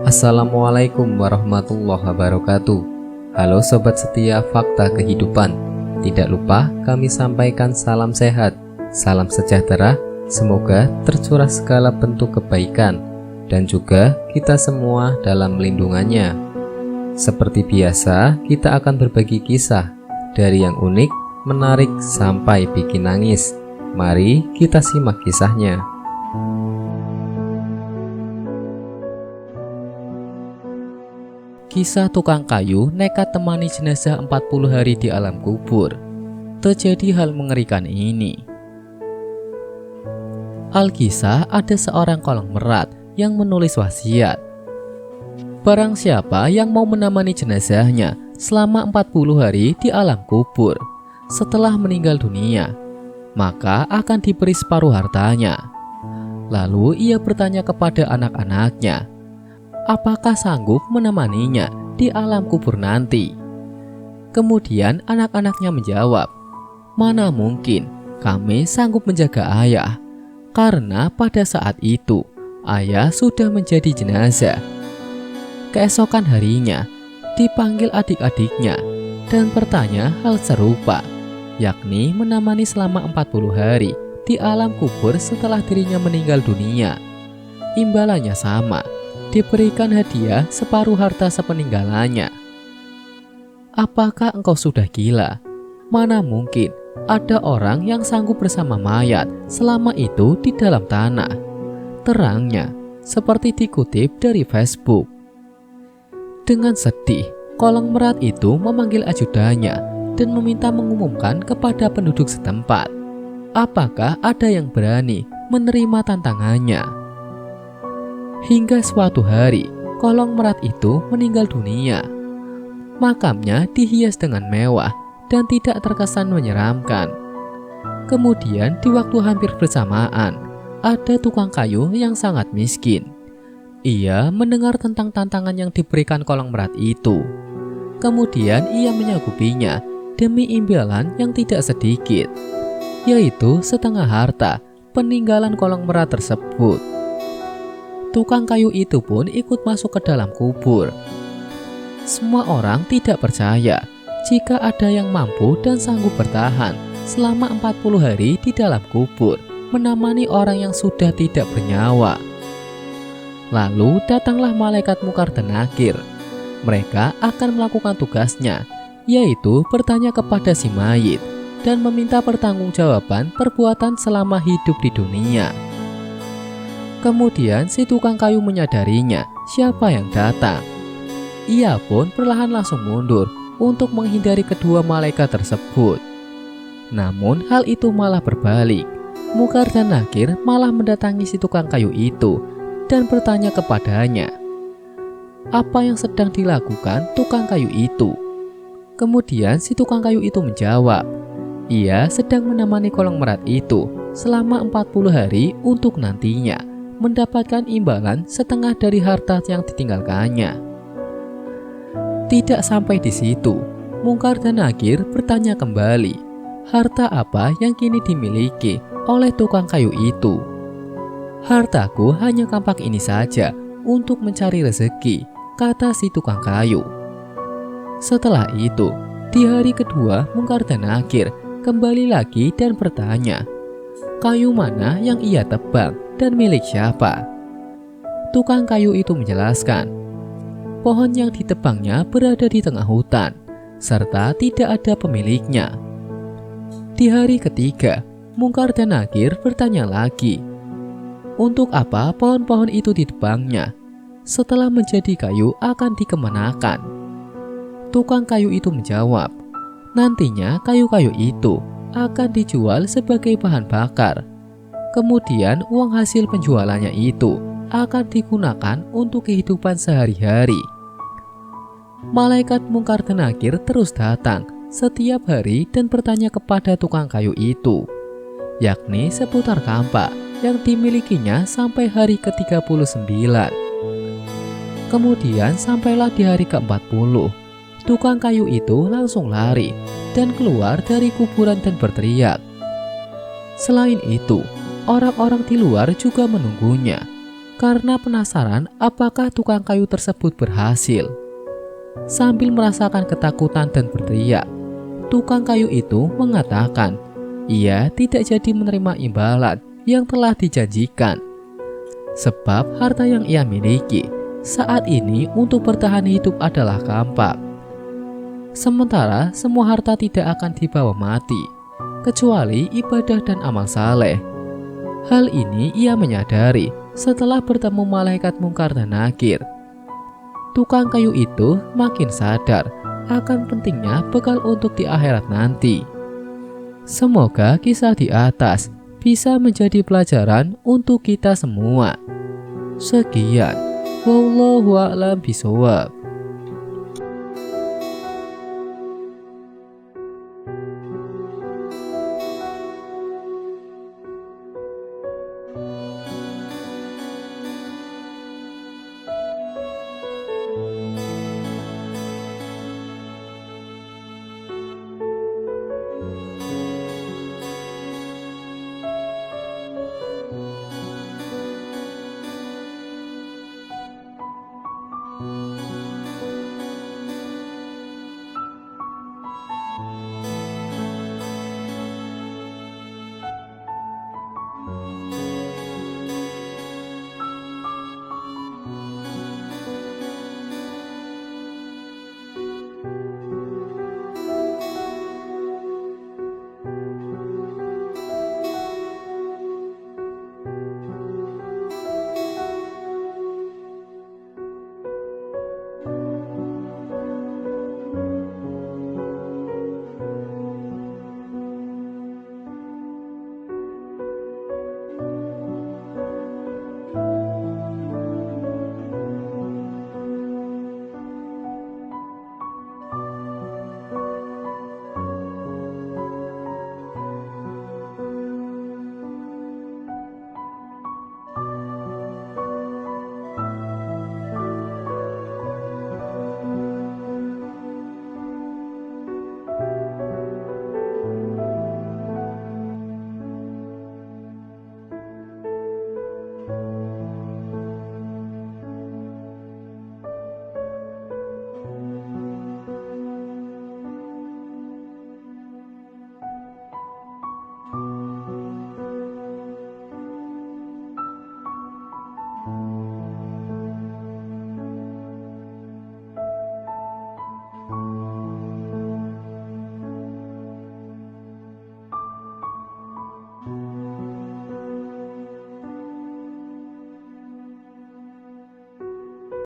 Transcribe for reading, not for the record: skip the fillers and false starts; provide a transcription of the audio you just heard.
Assalamualaikum warahmatullahi wabarakatuh. Halo sobat setia fakta kehidupan. Tidak lupa kami sampaikan salam sehat, salam sejahtera. Semoga tercurah segala bentuk kebaikan dan juga kita semua dalam lindungannya. Seperti biasa, kita akan berbagi kisah dari yang unik, menarik sampai bikin nangis. Mari kita simak kisahnya. Kisah tukang kayu nekat temani jenazah 40 hari di alam kubur. Terjadi hal mengerikan ini. Alkisah ada seorang kolong merat yang menulis wasiat. Barang siapa yang mau menemani jenazahnya selama 40 hari di alam kubur setelah meninggal dunia, maka akan diberi separuh hartanya. Lalu ia bertanya kepada anak-anaknya, apakah sanggup menemaninya di alam kubur nanti? Kemudian anak-anaknya menjawab, mana mungkin kami sanggup menjaga ayah, karena pada saat itu ayah sudah menjadi jenazah. Keesokan harinya dipanggil adik-adiknya dan bertanya hal serupa, yakni menemani selama 40 hari di alam kubur setelah dirinya meninggal dunia. Imbalannya sama, diberikan hadiah separuh harta sepeninggalannya. Apakah engkau sudah gila? Mana mungkin ada orang yang sanggup bersama mayat selama itu di dalam tanah? Terangnya seperti dikutip dari Facebook. Dengan sedih, kolong merat itu memanggil ajudannya dan meminta mengumumkan kepada penduduk setempat, apakah ada yang berani menerima tantangannya. Hingga suatu hari, kolong merat itu meninggal dunia. Makamnya dihias dengan mewah dan tidak terkesan menyeramkan. Kemudian di waktu hampir bersamaan, ada tukang kayu yang sangat miskin. Ia mendengar tentang tantangan yang diberikan kolong merat itu. Kemudian ia menyanggupinya demi imbalan yang tidak sedikit, yaitu setengah harta peninggalan kolong merat tersebut. Tukang kayu itu pun ikut masuk ke dalam kubur. Semua orang tidak percaya jika ada yang mampu dan sanggup bertahan selama 40 hari di dalam kubur menemani orang yang sudah tidak bernyawa. Lalu datanglah malaikat Munkar dan Nakir. Mereka akan melakukan tugasnya, yaitu bertanya kepada si mayit dan meminta pertanggungjawaban perbuatan selama hidup di dunia. Kemudian si tukang kayu menyadarinya siapa yang datang. Ia pun perlahan langsung mundur untuk menghindari kedua malaikat tersebut. Namun hal itu malah berbalik. Munkar dan Nakir malah mendatangi si tukang kayu itu dan bertanya kepadanya, apa yang sedang dilakukan tukang kayu itu? Kemudian si tukang kayu itu menjawab, ia sedang menemani kolong merat itu selama 40 hari untuk nantinya mendapatkan imbalan setengah dari harta yang ditinggalkannya. Tidak sampai di situ, Munkar dan Nakir bertanya kembali, harta apa yang kini dimiliki oleh tukang kayu itu? Hartaku hanya kampak ini saja untuk mencari rezeki, kata si tukang kayu. Setelah itu, di hari kedua Munkar dan Nakir kembali lagi dan bertanya, kayu mana yang ia tebang dan milik siapa? Tukang kayu itu menjelaskan, pohon yang ditebangnya berada di tengah hutan, serta tidak ada pemiliknya. Di hari ketiga, Munkar dan Nakir bertanya lagi, untuk apa pohon-pohon itu ditebangnya? Setelah menjadi kayu akan dikemanakan? Tukang kayu itu menjawab, nantinya kayu-kayu itu akan dijual sebagai bahan bakar. Kemudian uang hasil penjualannya itu akan digunakan untuk kehidupan sehari-hari. Malaikat Munkar dan Nakir terus datang setiap hari dan bertanya kepada tukang kayu itu, yakni seputar kampak yang dimilikinya sampai hari ke-39. Kemudian sampailah di hari ke-40, tukang kayu itu langsung lari dan keluar dari kuburan dan berteriak. Selain itu, orang-orang di luar juga menunggunya. karena penasaran apakah tukang kayu tersebut berhasil. Sambil merasakan ketakutan dan berteriak, tukang kayu itu mengatakan ia tidak jadi menerima imbalan yang telah dijanjikan. Sebab harta yang ia miliki saat ini untuk bertahan hidup adalah kampak. Sementara semua harta tidak akan dibawa mati, kecuali ibadah dan amal saleh. Hal ini ia menyadari setelah bertemu malaikat Mungkar dan Nakir. Tukang kayu itu makin sadar akan pentingnya bekal untuk di akhirat nanti. Semoga kisah di atas bisa menjadi pelajaran untuk kita semua. Sekian, wallahu a'lam bishawab.